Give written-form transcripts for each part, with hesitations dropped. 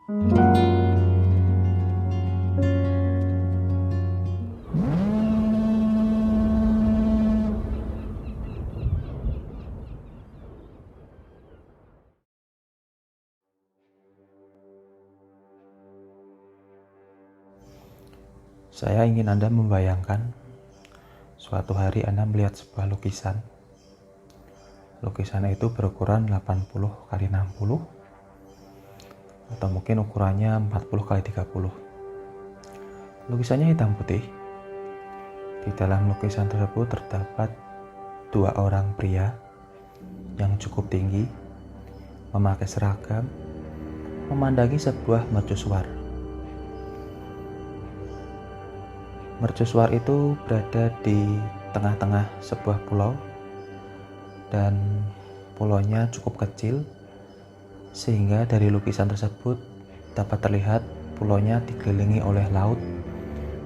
Saya ingin Anda membayangkan suatu hari Anda melihat sebuah lukisan. Lukisan itu berukuran 80 kali 60 atau mungkin ukurannya 40 kali 30. Lukisannya hitam putih. Di dalam lukisan tersebut terdapat dua orang pria yang cukup tinggi, memakai seragam, memandangi sebuah mercusuar. Mercusuar itu berada di tengah-tengah sebuah pulau dan pulaunya cukup kecil sehingga dari lukisan tersebut dapat terlihat pulaunya dikelilingi oleh laut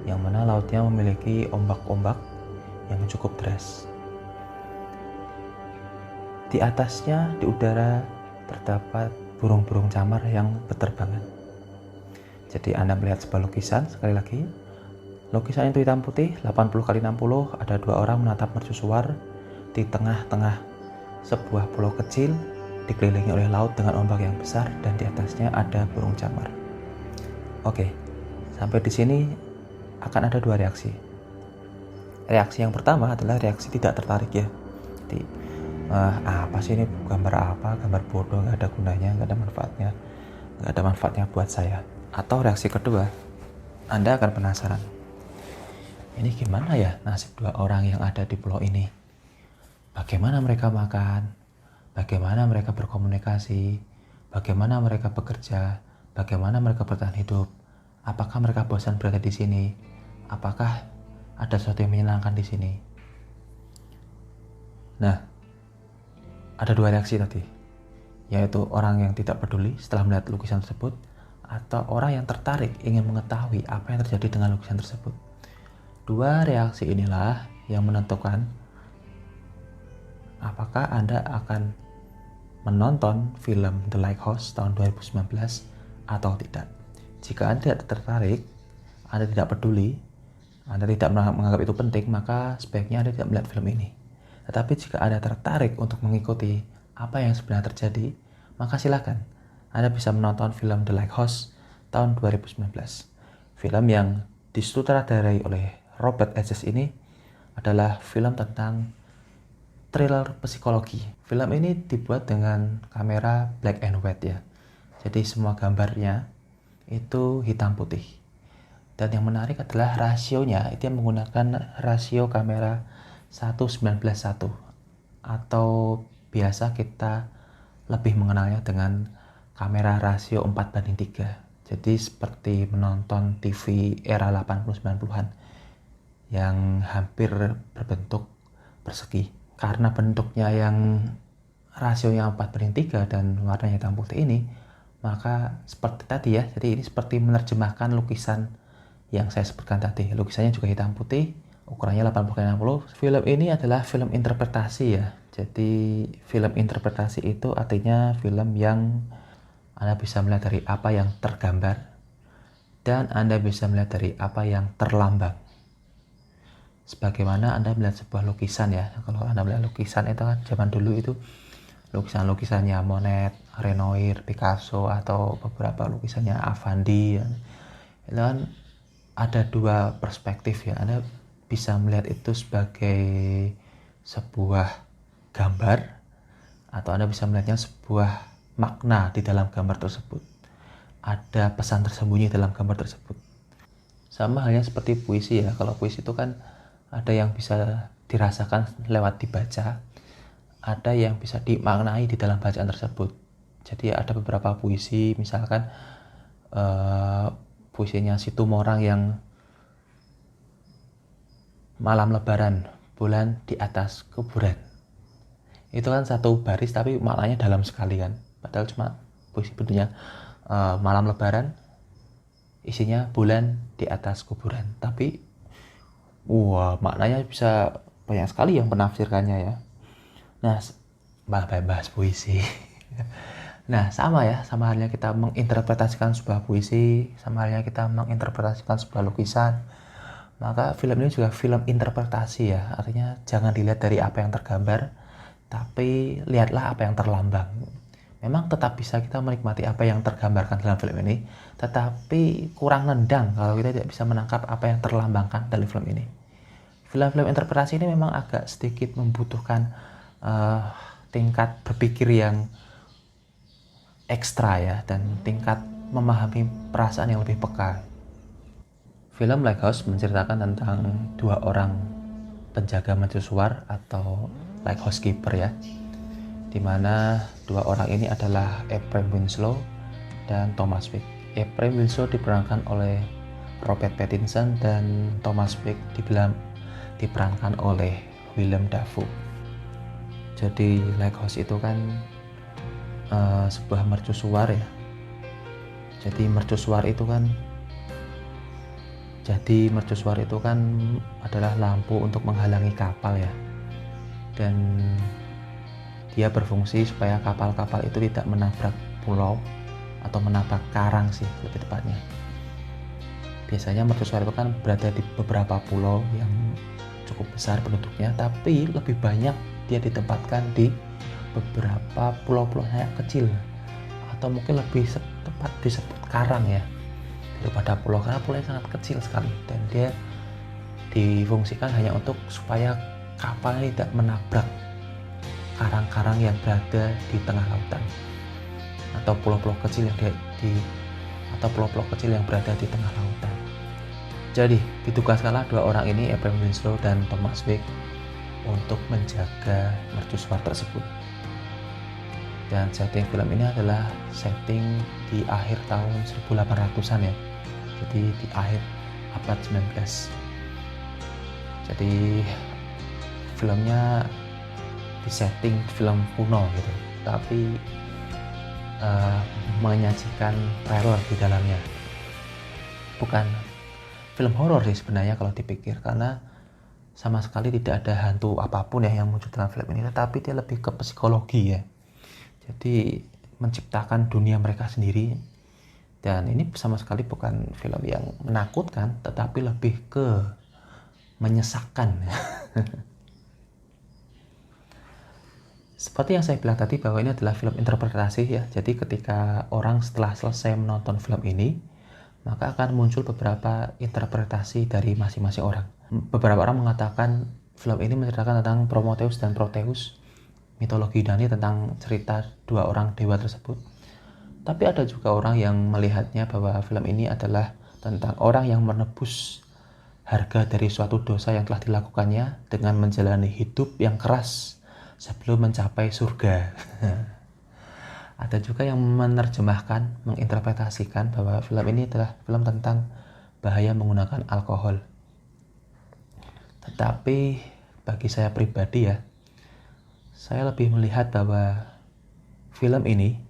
yang mana lautnya memiliki ombak-ombak yang cukup deras. Di atasnya di udara terdapat burung-burung camar yang berterbangan. Jadi Anda melihat sebuah lukisan, sekali lagi lukisan itu hitam putih, 80 kali 60, ada dua orang menatap mercusuar di tengah-tengah sebuah pulau kecil dikelilingi oleh laut dengan ombak yang besar dan di atasnya ada burung camar. Oke, sampai di sini akan ada dua reaksi. Reaksi yang pertama adalah reaksi tidak tertarik ya. Jadi, apa sih ini, gambar apa, gambar bodoh, nggak ada gunanya, nggak ada manfaatnya buat saya. Atau reaksi kedua, Anda akan penasaran. Ini gimana ya nasib dua orang yang ada di pulau ini? Bagaimana mereka makan? Bagaimana mereka berkomunikasi? Bagaimana mereka bekerja? Bagaimana mereka bertahan hidup? Apakah mereka bosan berada di sini? Apakah ada sesuatu yang menyenangkan di sini? Nah, ada dua reaksi tadi, yaitu orang yang tidak peduli setelah melihat lukisan tersebut, atau orang yang tertarik ingin mengetahui apa yang terjadi dengan lukisan tersebut. Dua reaksi inilah yang menentukan apakah Anda akan menonton film The Lighthouse tahun 2019 atau tidak. Jika Anda tidak tertarik, Anda tidak peduli, Anda tidak menganggap itu penting, maka sebaiknya Anda tidak melihat film ini. Tetapi jika Anda tertarik untuk mengikuti apa yang sebenarnya terjadi, maka silakan. Anda bisa menonton film The Lighthouse tahun 2019. Film yang disutradarai oleh Robert Edges ini adalah film tentang thriller psikologi. Film ini dibuat dengan kamera black and white ya. Jadi semua gambarnya itu hitam putih. Dan yang menarik adalah rasionya, itu yang menggunakan rasio kamera 1:19:1 atau biasa kita lebih mengenalnya dengan kamera rasio 4:3. Jadi seperti menonton TV era 80-90-an yang hampir berbentuk persegi. Karena bentuknya yang rasionya 4:3 dan warnanya hitam putih ini, maka seperti tadi ya, jadi ini seperti menerjemahkan lukisan yang saya sebutkan tadi. Lukisannya juga hitam putih, ukurannya 80x60. Film ini adalah film interpretasi ya. Jadi film interpretasi itu artinya film yang Anda bisa melihat dari apa yang tergambar dan Anda bisa melihat dari apa yang terlambang. Sebagaimana Anda melihat sebuah lukisan ya. Kalau Anda melihat lukisan itu kan zaman dulu itu lukisan-lukisannya Monet, Renoir, Picasso atau beberapa lukisannya Avandi ya. Itu kan ada dua perspektif ya. Anda bisa melihat itu sebagai sebuah gambar atau Anda bisa melihatnya sebuah makna di dalam gambar tersebut. Ada pesan tersembunyi dalam gambar tersebut. Sama halnya seperti puisi ya. Kalau puisi itu kan ada yang bisa dirasakan lewat dibaca, ada yang bisa dimaknai di dalam bacaan tersebut. Jadi ada beberapa puisi, misalkan puisinya Situmorang yang malam lebaran, bulan di atas kuburan. Itu kan satu baris tapi maknanya dalam sekali kan. Padahal cuma puisi bentuknya malam lebaran, isinya bulan di atas kuburan. Tapi wah, maknanya bisa banyak sekali yang menafsirkannya ya. Nah, bahas puisi. Nah, sama ya, sama halnya kita menginterpretasikan sebuah puisi, sama halnya kita menginterpretasikan sebuah lukisan. Maka film ini juga film interpretasi ya, artinya jangan dilihat dari apa yang tergambar, tapi lihatlah apa yang terlambang. Memang tetap bisa kita menikmati apa yang tergambarkan dalam film ini, tetapi kurang nendang kalau kita tidak bisa menangkap apa yang terlambangkan dalam film ini. Film-film interpretasi ini memang agak sedikit membutuhkan tingkat berpikir yang ekstra ya, dan tingkat memahami perasaan yang lebih peka. Film Lighthouse menceritakan tentang dua orang penjaga mercusuar atau lighthouse keeper ya, dimana dua orang ini adalah Ephraim Winslow dan Thomas Wick. Ephraim Winslow diperankan oleh Robert Pattinson dan Thomas Wick diperankan oleh Willem Dafoe. Jadi lighthouse itu kan sebuah mercusuar ya. Jadi mercusuar itu kan adalah lampu untuk menghalangi kapal ya. Dan dia berfungsi supaya kapal-kapal itu tidak menabrak pulau atau menabrak karang sih lebih tepatnya. Biasanya mercusuar itu kan berada di beberapa pulau yang cukup besar penduduknya, tapi lebih banyak dia ditempatkan di beberapa pulau-pulau yang kecil, atau mungkin lebih tepat disebut karang ya, daripada pulau, karena pulau yang sangat kecil sekali dan dia difungsikan hanya untuk supaya kapal tidak menabrak karang-karang yang berada di tengah lautan atau pulau-pulau kecil yang berada di tengah lautan. Jadi ditugaskanlah dua orang ini, Ephraim Winslow dan Thomas Wick, untuk menjaga mercusuar tersebut. Dan setting film ini adalah setting di akhir tahun 1800-an ya, jadi di akhir abad 19. Jadi filmnya disetting film kuno gitu, tapi menyajikan teror di dalamnya. Bukan film horor sih sebenarnya kalau dipikir, karena sama sekali tidak ada hantu apapun ya yang muncul dalam film ini, tetapi dia lebih ke psikologi ya. Jadi menciptakan dunia mereka sendiri, dan ini sama sekali bukan film yang menakutkan, tetapi lebih ke menyesakkan. Seperti yang saya bilang tadi bahwa ini adalah film interpretasi ya. Jadi ketika orang setelah selesai menonton film ini, maka akan muncul beberapa interpretasi dari masing-masing orang. Beberapa orang mengatakan film ini menceritakan tentang Prometheus dan Proteus, mitologi Yunani tentang cerita dua orang dewa tersebut. Tapi ada juga orang yang melihatnya bahwa film ini adalah tentang orang yang menebus harga dari suatu dosa yang telah dilakukannya dengan menjalani hidup yang keras sebelum mencapai surga. Ada juga yang menerjemahkan, menginterpretasikan bahwa film ini adalah film tentang bahaya menggunakan alkohol. Tetapi bagi saya pribadi ya, saya lebih melihat bahwa film ini,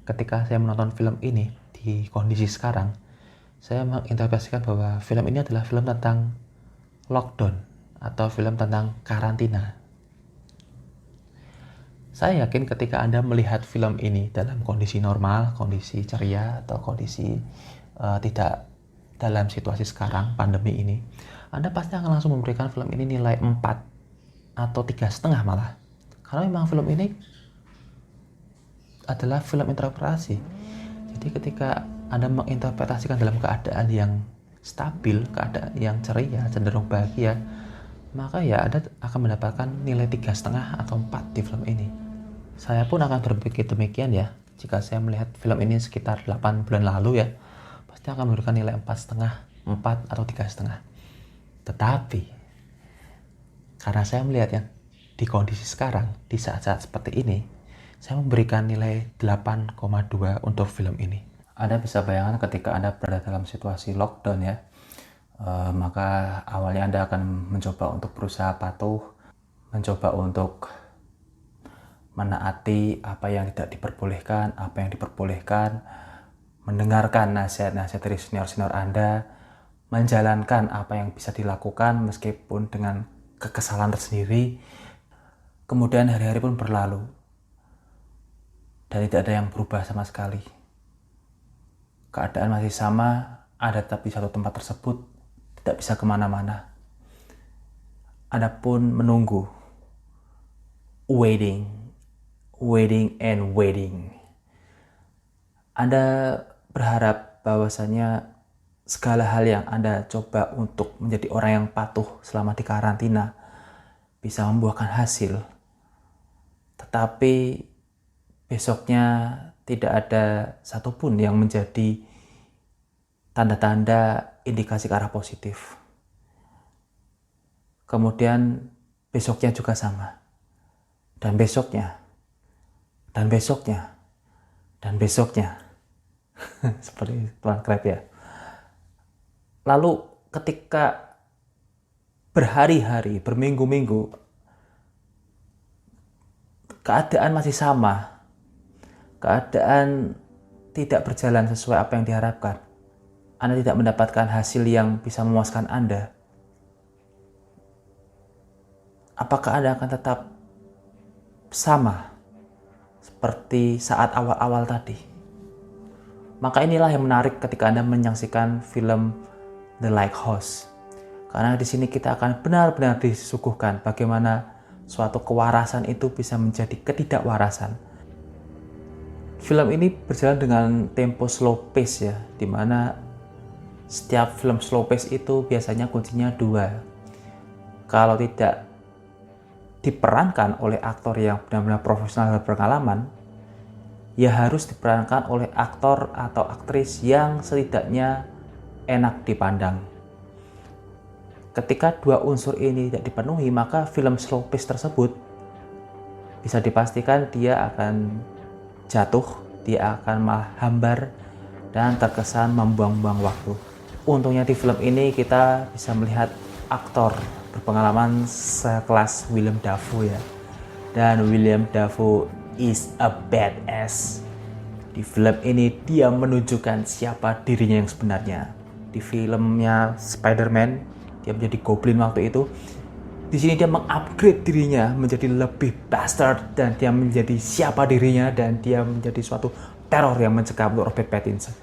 ketika saya menonton film ini di kondisi sekarang, saya menginterpretasikan bahwa film ini adalah film tentang lockdown atau film tentang karantina. Saya yakin ketika Anda melihat film ini dalam kondisi normal, kondisi ceria, atau kondisi tidak dalam situasi sekarang, pandemi ini, Anda pasti akan langsung memberikan film ini nilai 4 atau 3,5 malah. Karena memang film ini adalah film interpretasi. Jadi ketika Anda menginterpretasikan dalam keadaan yang stabil, keadaan yang ceria, cenderung bahagia, maka ya Anda akan mendapatkan nilai 3,5 atau 4 di film ini. Saya pun akan berpikir demikian ya. Jika saya melihat film ini sekitar 8 bulan lalu ya, pasti akan memberikan nilai 4,5, 4 atau 3,5. Tetapi karena saya melihatnya di kondisi sekarang, di saat-saat seperti ini, saya memberikan nilai 8,2 untuk film ini. Anda bisa bayangkan ketika Anda berada dalam situasi lockdown ya, maka awalnya Anda akan mencoba untuk berusaha patuh, mencoba untuk menaati apa yang tidak diperbolehkan, apa yang diperbolehkan, mendengarkan nasihat-nasihat dari senior-senior Anda, menjalankan apa yang bisa dilakukan meskipun dengan kekesalan tersendiri. Kemudian hari-hari pun berlalu. dan tidak ada yang berubah sama sekali. Keadaan masih sama, ada tetap di satu tempat tersebut, tidak bisa kemana-mana. Adapun menunggu, waiting and waiting. Anda berharap bahwasanya segala hal yang Anda coba untuk menjadi orang yang patuh selama di karantina bisa membuahkan hasil. Tetapi besoknya tidak ada satupun yang menjadi tanda-tanda indikasi ke arah positif. Kemudian besoknya juga sama. Dan besoknya. Dan besoknya. Dan besoknya. Seperti Tuan Crab ya. Lalu ketika berhari-hari, berminggu-minggu, keadaan masih sama, keadaan tidak berjalan sesuai apa yang diharapkan, Anda tidak mendapatkan hasil yang bisa memuaskan Anda, apakah Anda akan tetap sama seperti saat awal-awal tadi? Maka inilah yang menarik ketika Anda menyaksikan film The Lighthouse. Karena di sini kita akan benar-benar disuguhkan bagaimana suatu kewarasan itu bisa menjadi ketidakwarasan. Film ini berjalan dengan tempo slow pace ya, dimana setiap film slow pace itu biasanya kuncinya 2. Kalau tidak diperankan oleh aktor yang benar-benar profesional dan berpengalaman, ya harus diperankan oleh aktor atau aktris yang setidaknya enak dipandang. Ketika 2 unsur ini tidak dipenuhi, maka film slow pace tersebut bisa dipastikan dia akan jatuh, dia akan malah hambar dan terkesan membuang-buang waktu. Untungnya di film ini kita bisa melihat aktor berpengalaman sekelas Willem Dafoe ya. Dan Willem Dafoe is a badass. Di film ini dia menunjukkan siapa dirinya yang sebenarnya. Di filmnya Spider-Man, dia menjadi Goblin waktu itu. Di sini dia mengupgrade dirinya menjadi lebih bastard dan dia menjadi siapa dirinya dan dia menjadi suatu teror yang mencekam untuk Robert Pattinson.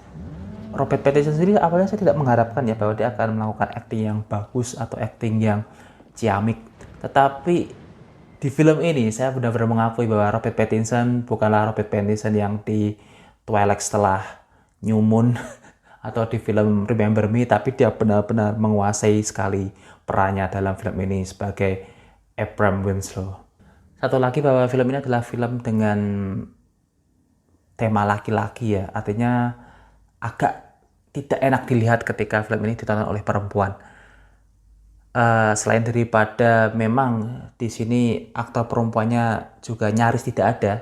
Robert Pattinson sendiri awalnya saya tidak mengharapkan ya bahwa dia akan melakukan acting yang bagus atau acting yang ciamik. Tetapi di film ini saya benar-benar mengakui bahwa Robert Pattinson bukanlah Robert Pattinson yang di Twilight setelah New Moon atau di film Remember Me, tapi dia benar-benar menguasai sekali perannya dalam film ini sebagai Abram Winslow. Satu lagi bahwa film ini adalah film dengan tema laki-laki ya, artinya agak tidak enak dilihat ketika film ini ditonton oleh perempuan. Selain daripada memang di sini aktor perempuannya juga nyaris tidak ada,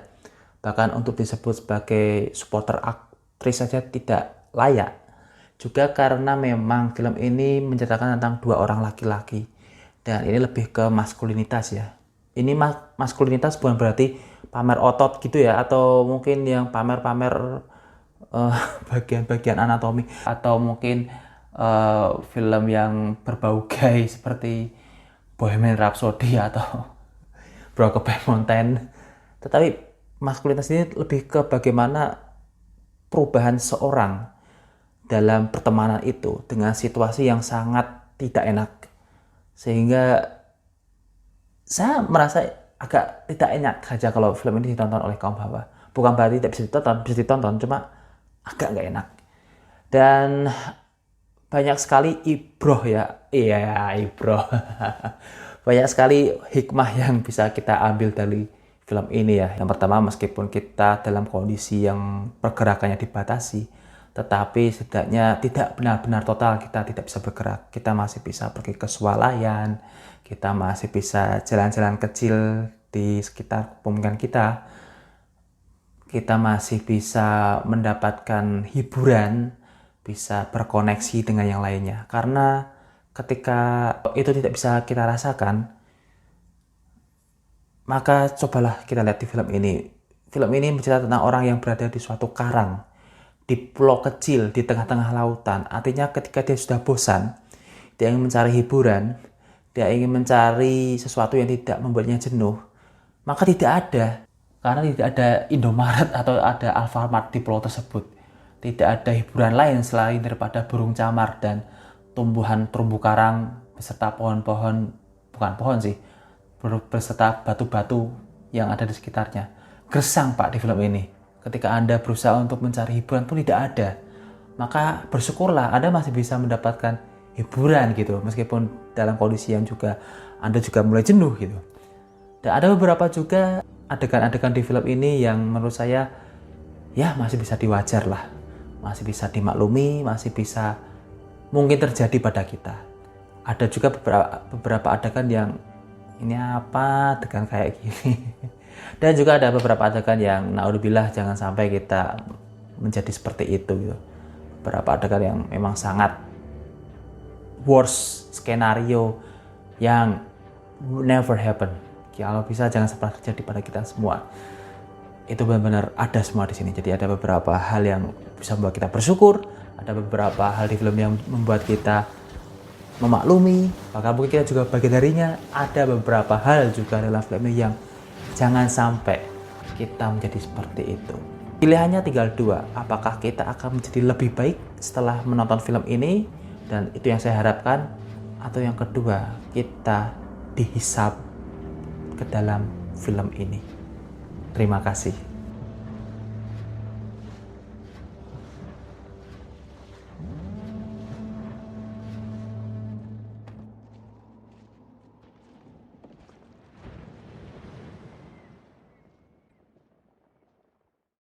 bahkan untuk disebut sebagai supporter aktris saja tidak layak. Juga karena memang film ini menceritakan tentang 2 orang laki-laki dan ini lebih ke maskulinitas ya. Ini maskulinitas bukan berarti pamer otot gitu ya, atau mungkin yang pamer-pamer bagian-bagian anatomi, atau mungkin film yang berbau gay seperti Bohemian Rhapsody atau Brokeback Mountain. Tetapi maskulinitas ini lebih ke bagaimana perubahan seorang dalam pertemanan itu dengan situasi yang sangat tidak enak, sehingga saya merasa agak tidak enak saja kalau film ini ditonton oleh kaum hawa. Bukan berarti tidak bisa ditonton, cuma agak nggak enak. Dan banyak sekali ibroh ya, ibroh. Banyak sekali hikmah yang bisa kita ambil dari film ini ya. Yang pertama, meskipun kita dalam kondisi yang pergerakannya dibatasi, tetapi setidaknya tidak benar-benar total kita tidak bisa bergerak. Kita masih bisa pergi ke swalayan, kita masih bisa jalan-jalan kecil di sekitar pemukiman kita. Kita masih bisa mendapatkan hiburan, bisa berkoneksi dengan yang lainnya. Karena ketika itu tidak bisa kita rasakan, maka cobalah kita lihat di film ini. Film ini bercerita tentang orang yang berada di suatu karang, di pulau kecil di tengah-tengah lautan. Artinya ketika dia sudah bosan, dia ingin mencari hiburan, dia ingin mencari sesuatu yang tidak membuatnya jenuh, maka tidak ada. karena tidak ada Indomaret atau ada Alfamart di pulau tersebut. Tidak ada hiburan lain selain daripada burung camar dan tumbuhan terumbu karang beserta pohon-pohon, bukan pohon sih, beserta batu-batu yang ada di sekitarnya. Gersang Pak di film ini. Ketika Anda berusaha untuk mencari hiburan pun tidak ada. Maka bersyukurlah Anda masih bisa mendapatkan hiburan gitu, meskipun dalam kondisi yang juga Anda juga mulai jenuh gitu. Dan ada beberapa juga adegan-adegan di film ini yang menurut saya ya masih bisa diwajar lah, masih bisa dimaklumi, masih bisa mungkin terjadi pada kita. Ada juga beberapa adegan yang ini apa adegan kayak gini. Dan juga ada beberapa adegan yang naudzubillah jangan sampai kita menjadi seperti itu gitu. Beberapa adegan yang memang sangat worst skenario yang never happen. Kalau bisa jangan sampai terjadi pada kita semua. Itu benar-benar ada semua di sini. Jadi ada beberapa hal yang bisa membuat kita bersyukur, ada beberapa hal di film yang membuat kita memaklumi, bahkan mungkin kita juga bagian darinya. Ada beberapa hal juga dalam film ini yang jangan sampai kita menjadi seperti itu. Pilihannya tinggal dua, apakah kita akan menjadi lebih baik setelah menonton film ini, dan itu yang saya harapkan, atau yang kedua, kita dihisab ke dalam film ini. Terima kasih.